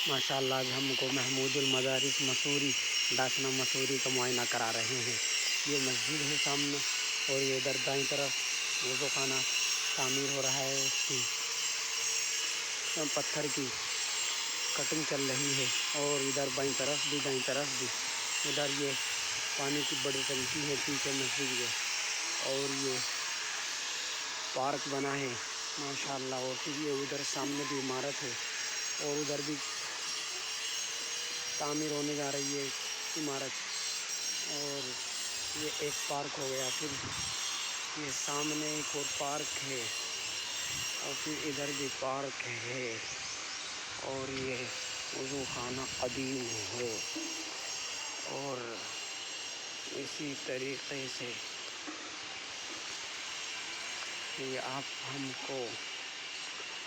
माशाल्लाह आज हमको महमूदुल मदारिस मसूरी डाकना मसूरी का मुआयना करा रहे हैं। ये मस्जिद है सामने और ये इधर दाईं तरफ वज़ू खाना तामीर हो रहा है, उसकी पत्थर की कटिंग चल रही है। और इधर बाईं तरफ भी दाईं तरफ भी इधर ये पानी की बड़ी टंकी है पीछे मस्जिद के, और ये पार्क बना है माशाल्लाह। और फिर ये उधर सामने भी इमारत है और उधर भी तामीर होने जा रही है इमारत। और ये एक पार्क हो गया, फिर ये सामने एक और पार्क है और फिर इधर भी पार्क है। और ये वज़ू खाना कदीम है। और इसी तरीक़े से ये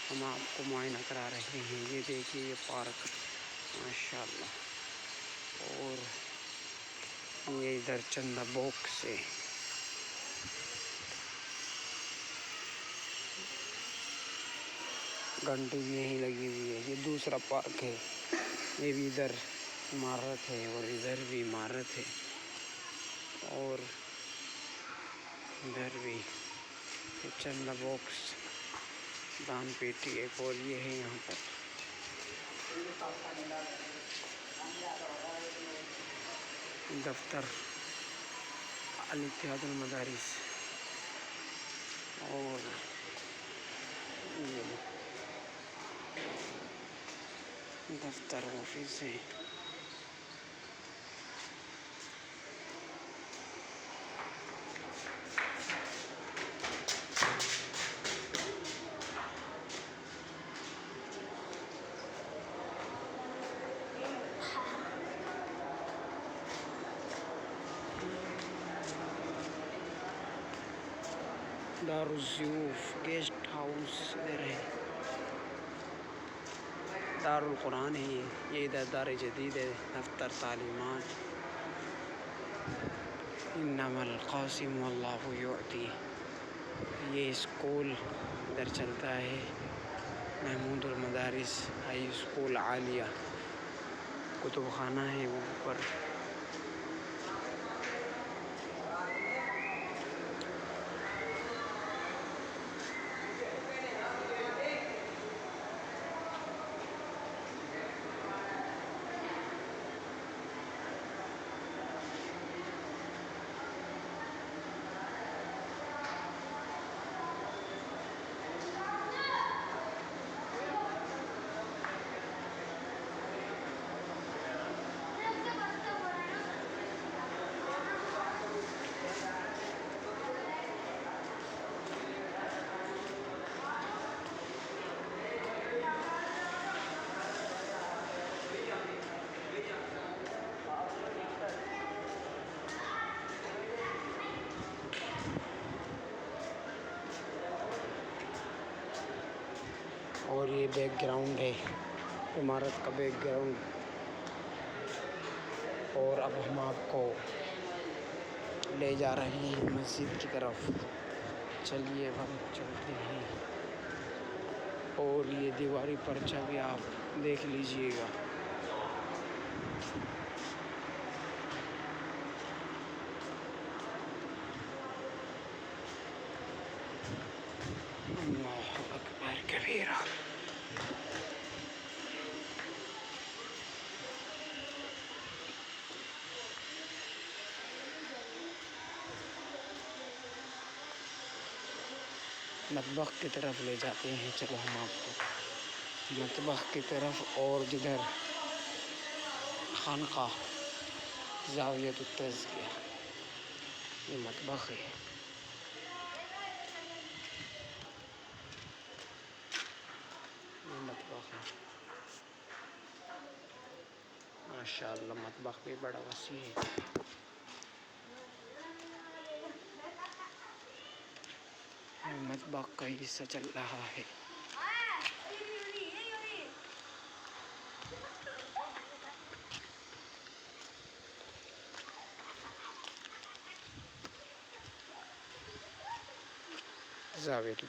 हम आपको मुआयना करा रहे हैं। ये देखिए ये पार्क माशाल्लाह। और ये इधर चंदा बॉक्स है। घंटी भी यहीं लगी हुई है। ये दूसरा पार्क है, ये भी इधर इमारत है और इधर भी इमारत है और इधर भी चंदा बॉक्स दान पेटी एक और ये है यहाँ पर। दफ्तर अल इत्तिहादुल मदारिस और ये दफ्तर ऑफिस है। दारुज़्ज़ूफ़ गेस्ट हाउस इधर है। दारुल कुरान है ये इधर दार जदीद है। दफ्तर तालीमात इन्नमल क़ासिम वल्लाहु युअती। ये स्कूल इधर चलता है महमूदुल मदारिस हाई स्कूल आलिया। कुतुब खाना है वो ऊपर। और ये बैकग्राउंड है इमारत का बैकग्राउंड। और अब हम आपको ले जा रहे हैं मस्जिद की तरफ। चलिए अब हम चलते हैं। और ये दीवारी पर्चा भी आप देख लीजिएगा। अल्लाहु अकबर कबीरा। मतबख की तरफ ले जाते हैं। चलो हम आपको मतबख की तरफ, और जिधर खानका ज़ावियतुत तज़किया ये मतबख है। ये मतबख है माशाअल्लाह। मतबख भी बड़ा वसी है। मतबख का हिस्सा चल रहा है। ज़ावियतुत